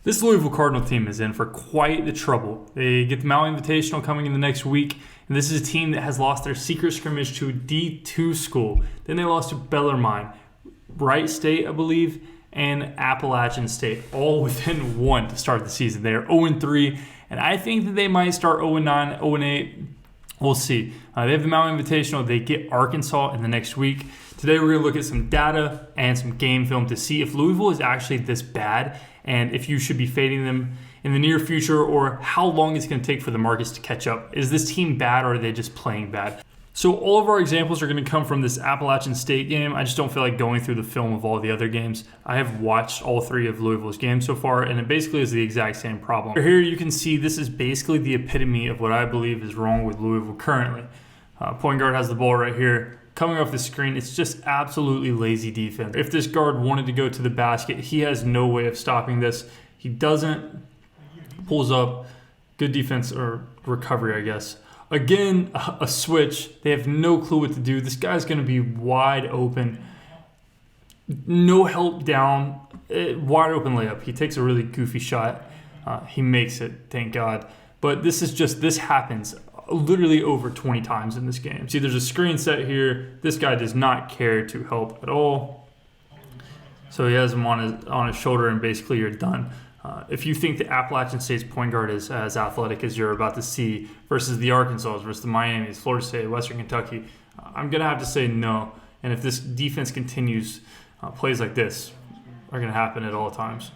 This Louisville Cardinal team is in for quite the trouble. They get the Maui Invitational coming in the next week, and this is a team that has lost their secret scrimmage to a D2 school. Then they lost to Bellarmine, Wright State, I believe, and Appalachian State, all within one to start the season. They are 0-3, and I think that they might start 0-9, 0-8. We'll see. They have the Maui Invitational. They get Arkansas in the next week. Today we're going to look at some data and some game film to see if Louisville is actually this bad and if you should be fading them in the near future, or how long it's going to take for the markets to catch up. Is this team bad, or are they just playing bad? So all of our examples are going to come from this Appalachian State game. I just don't feel like going through the film of all the other games. I have watched all three of Louisville's games so far, and it basically is the exact same problem. Here you can see this is basically the epitome of what I believe is wrong with Louisville currently. Point guard has the ball right here. Coming off the screen, it's just absolutely lazy defense. If this guard wanted to go to the basket, he has no way of stopping this. He doesn't. Pulls up. Good defense, or recovery, I guess. Again, a switch. They have no clue what to do. This guy's going to be wide open. No help down. Wide open layup. He takes a really goofy shot. He makes it, thank God. But this happens literally over 20 times in this game. See, there's a screen set here. This guy does not care to help at all. So he has him on his shoulder, and basically you're done. If you think the Appalachian State's point guard is as athletic as you're about to see versus the Arkansas, versus the Miamis, Florida State, Western Kentucky, I'm going to have to say no. And if this defense continues, plays like this are going to happen at all times.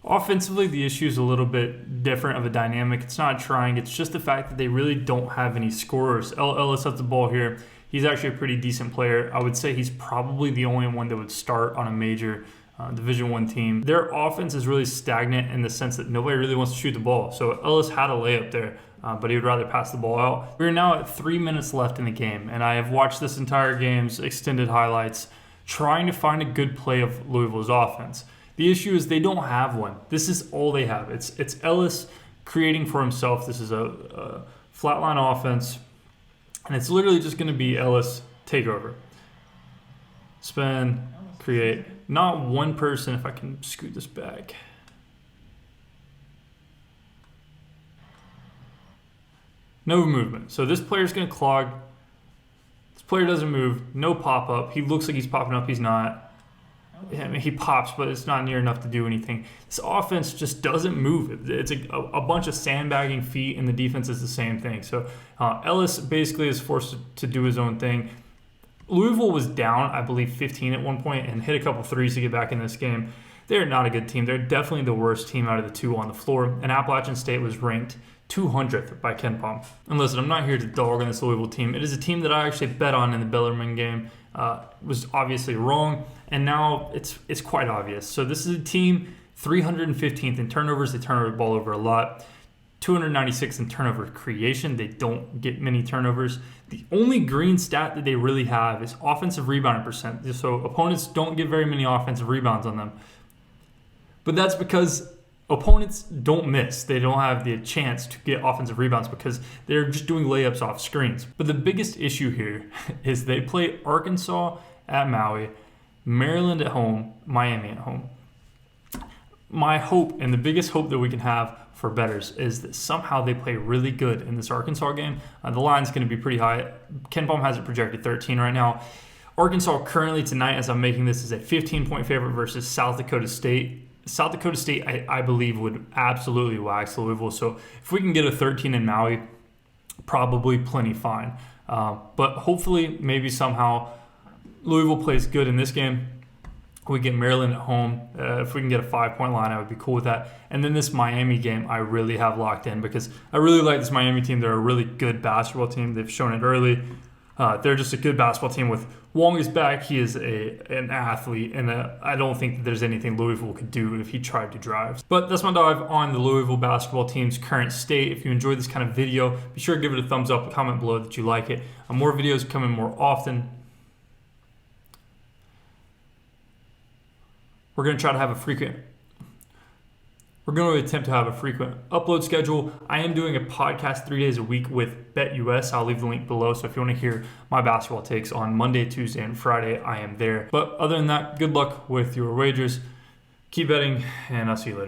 Offensively, the issue is a little bit different of a dynamic. It's not trying. It's just the fact that they really don't have any scorers. Ellis has the ball here. He's actually a pretty decent player. I would say he's probably the only one that would start on a major Division I team. Their offense is really stagnant in the sense that nobody really wants to shoot the ball. So Ellis had a layup there, but he would rather pass the ball out. We're now at 3 minutes left in the game, and I have watched this entire game's extended highlights trying to find a good play of Louisville's offense. The issue is they don't have one. This is all they have. It's Ellis creating for himself. This is a flatline offense, and it's literally just going to be Ellis take over. Spin, create. Not one person, if I can scoot this back. No movement. So this player's going to clog. This player doesn't move. No pop-up. He looks like he's popping up. He's not. I mean, he pops, but it's not near enough to do anything. This offense just doesn't move. It's a bunch of sandbagging feet, and the defense is the same thing. So Ellis basically is forced to do his own thing. Louisville was down, I believe, 15 at one point and hit a couple threes to get back in this game. They're not a good team. They're definitely the worst team out of the two on the floor, and Appalachian State was ranked 200th by KenPom. And listen, I'm not here to dog on this Louisville team. It is a team that I actually bet on in the Bellarmine game. Was obviously wrong, and now it's quite obvious. So this is a team 315th in turnovers. They turn over the ball over a lot. 296 in turnover creation. They don't get many turnovers. The only green stat that they really have is offensive rebounding percent. So opponents don't get very many offensive rebounds on them. But that's because opponents don't miss. They don't have the chance to get offensive rebounds because they're just doing layups off screens. But the biggest issue here is they play Arkansas at Maui, Maryland at home, Miami at home. My hope, and the biggest hope that we can have for bettors, is that somehow they play really good in this Arkansas game. The line's going to be pretty high. KenPom has it projected 13 right now. Arkansas currently tonight, as I'm making this, is a 15-point favorite versus South Dakota State. South Dakota State, I believe, would absolutely wax Louisville. So if we can get a 13 in Maui, probably plenty fine. But hopefully, maybe somehow, Louisville plays good in this game. We get Maryland at home. If we can get a 5-point line, I would be cool with that. And then this Miami game, I really have locked in because I really like this Miami team. They're a really good basketball team. They've shown it early. They're just a good basketball team. With Wong is back, he is an athlete, and I don't think that there's anything Louisville could do if he tried to drive. But that's my dive on the Louisville basketball team's current state. If you enjoyed this kind of video, be sure to give it a thumbs up, comment below that you like it. More videos coming more often. We're going to try to have a frequent We're going to attempt to have a frequent upload schedule. I am doing a podcast 3 days a week with BETUS. I'll leave the link below. So if you want to hear my basketball takes on Monday, Tuesday, and Friday, I am there. But other than that, good luck with your wagers. Keep betting, and I'll see you later.